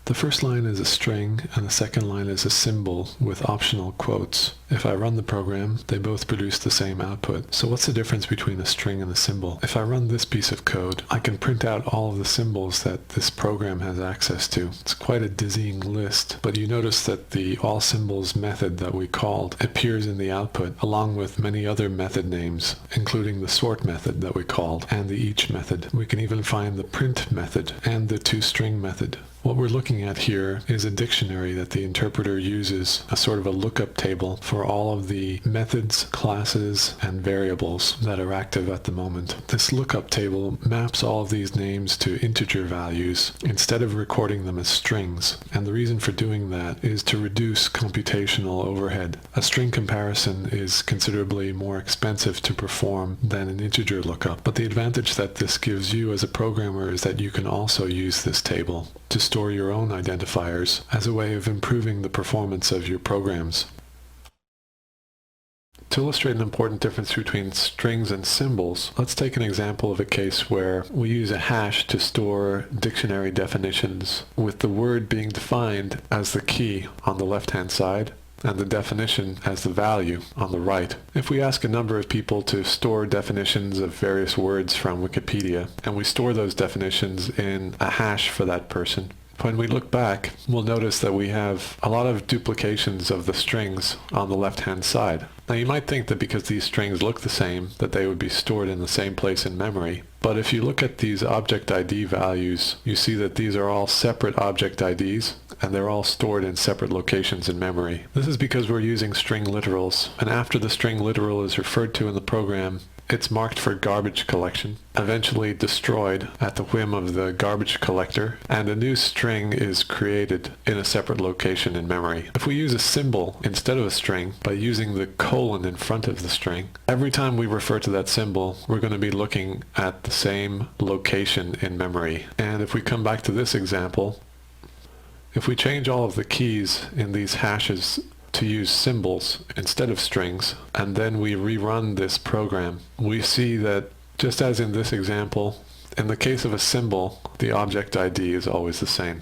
The first line is a string and the second line is a symbol with optional quotes. If I run the program, they both produce the same output. So what's the difference between a string and a symbol? If I run this piece of code, I can print out all of the symbols that this program has access to. It's quite a dizzying list, but you notice that the all symbols method that we called appears in the output along with many other method names, including the sort method that we called and the each method. We can even find the print method and the toString method. What we're looking at here is a dictionary that the interpreter uses, a sort of a lookup table for all of the methods, classes, and variables that are active at the moment. This lookup table maps all of these names to integer values instead of recording them as strings, and the reason for doing that is to reduce computational overhead. A string comparison is considerably more expensive to perform than an integer lookup, but the advantage that this gives you as a programmer is that you can also use this table to store your own identifiers as a way of improving the performance of your programs. To illustrate an important difference between strings and symbols, let's take an example of a case where we use a hash to store dictionary definitions, with the word being defined as the key on the left-hand side and the definition as the value on the right. If we ask a number of people to store definitions of various words from Wikipedia, and we store those definitions in a hash for that person, when we look back, we'll notice that we have a lot of duplications of the strings on the left-hand side. Now you might think that because these strings look the same, that they would be stored in the same place in memory. But if you look at these object ID values, you see that these are all separate object IDs, and they're all stored in separate locations in memory. This is because we're using string literals, and after the string literal is referred to in the program, it's marked for garbage collection, eventually destroyed at the whim of the garbage collector, and a new string is created in a separate location in memory. If we use a symbol instead of a string by using the colon in front of the string, every time we refer to that symbol, we're going to be looking at the same location in memory. And if we come back to this example, if we change all of the keys in these hashes to use symbols instead of strings, and then we rerun this program, we see that just as in this example, in the case of a symbol, the object ID is always the same.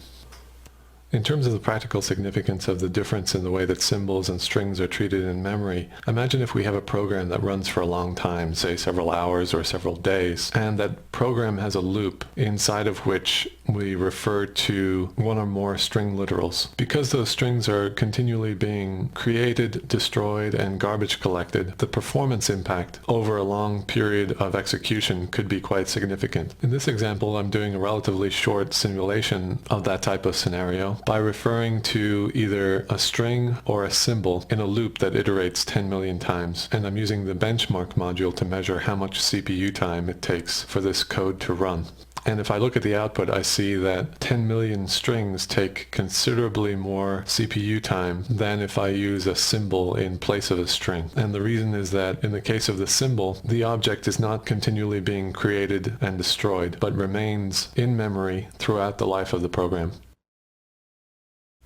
In terms of the practical significance of the difference in the way that symbols and strings are treated in memory, imagine if we have a program that runs for a long time, say several hours or several days, and that program has a loop inside of which we refer to one or more string literals. Because those strings are continually being created, destroyed, and garbage collected, the performance impact over a long period of execution could be quite significant. In this example, I'm doing a relatively short simulation of that type of scenario by referring to either a string or a symbol in a loop that iterates 10 million times, and I'm using the benchmark module to measure how much CPU time it takes for this code to run. And if I look at the output, I see that 10 million strings take considerably more CPU time than if I use a symbol in place of a string. And the reason is that in the case of the symbol, the object is not continually being created and destroyed, but remains in memory throughout the life of the program.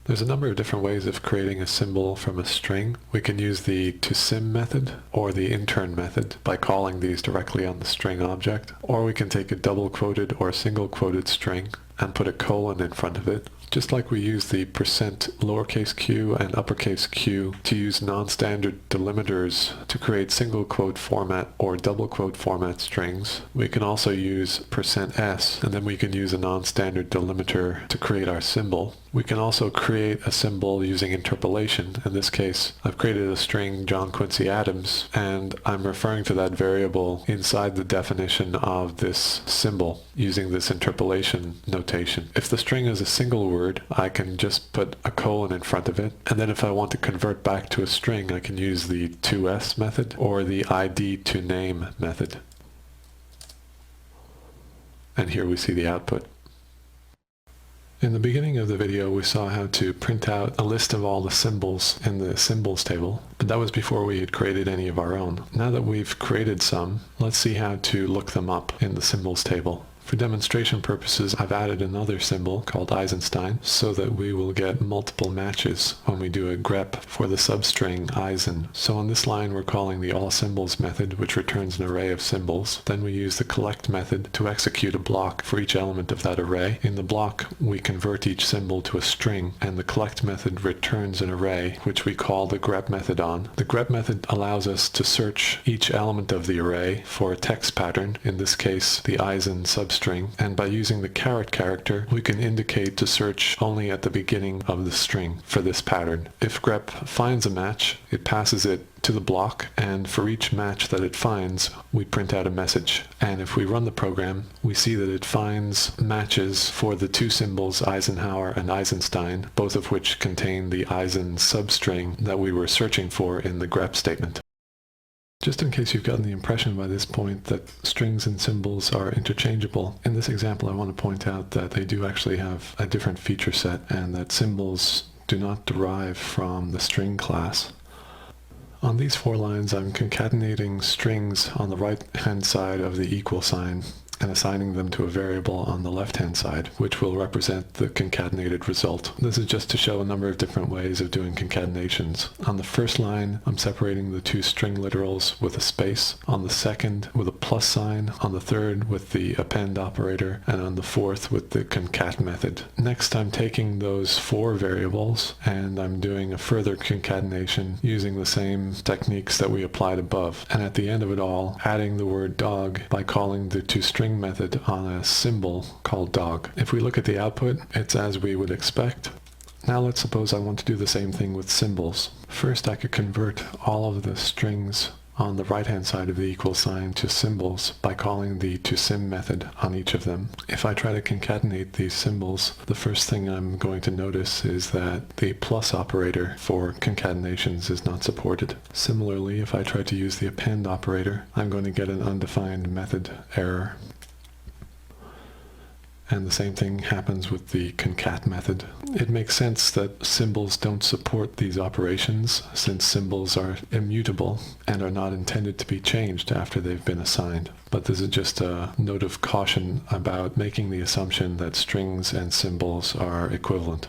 There's a number of different ways of creating a symbol from a string. We can use the toSim method or the intern method by calling these directly on the string object, or we can take a double quoted or single quoted string and put a colon in front of it, just like we use the %lowercase q and uppercase q to use non-standard delimiters to create single quote format or double quote format strings. We can also use %s, and then we can use a non-standard delimiter to create our symbol. We can also create a symbol using interpolation. In this case, I've created a string John Quincy Adams, and I'm referring to that variable inside the definition of this symbol using this interpolation notation. If the string is a single word, I can just put a colon in front of it, and then if I want to convert back to a string, I can use the toS method or the ID to name method. And here we see the output. In the beginning of the video, we saw how to print out a list of all the symbols in the symbols table, but that was before we had created any of our own. Now that we've created some, let's see how to look them up in the symbols table. For demonstration purposes, I've added another symbol called Eisenstein so that we will get multiple matches when we do a grep for the substring Eisen. So on this line we're calling the allSymbols method, which returns an array of symbols. Then we use the collect method to execute a block for each element of that array. In the block we convert each symbol to a string, and the collect method returns an array, which we call the grep method on. The grep method allows us to search each element of the array for a text pattern, in this case the Eisen substring, and by using the caret character we can indicate to search only at the beginning of the string for this pattern. If grep finds a match, it passes it to the block, and for each match that it finds we print out a message. And if we run the program, we see that it finds matches for the two symbols Eisenhower and Eisenstein, both of which contain the Eisen substring that we were searching for in the grep statement. Just in case you've gotten the impression by this point that strings and symbols are interchangeable, in this example I want to point out that they do actually have a different feature set, and that symbols do not derive from the string class. On these 4 lines I'm concatenating strings on the right hand side of the equal sign and assigning them to a variable on the left-hand side, which will represent the concatenated result. This is just to show a number of different ways of doing concatenations. On the first line, I'm separating the 2 string literals with a space. On the second, with a plus sign. On the third, with the append operator. And on the fourth, with the concat method. Next, I'm taking those 4 variables and I'm doing a further concatenation using the same techniques that we applied above. And at the end of it all, adding the word dog by calling the toString method on a symbol called dog. If we look at the output, it's as we would expect. Now let's suppose I want to do the same thing with symbols. First I could convert all of the strings on the right hand side of the equal sign to symbols by calling the toSym method on each of them. If I try to concatenate these symbols, the first thing I'm going to notice is that the plus operator for concatenations is not supported. Similarly, if I try to use the append operator, I'm going to get an undefined method error. And the same thing happens with the concat method. It makes sense that symbols don't support these operations, since symbols are immutable and are not intended to be changed after they've been assigned. But this is just a note of caution about making the assumption that strings and symbols are equivalent.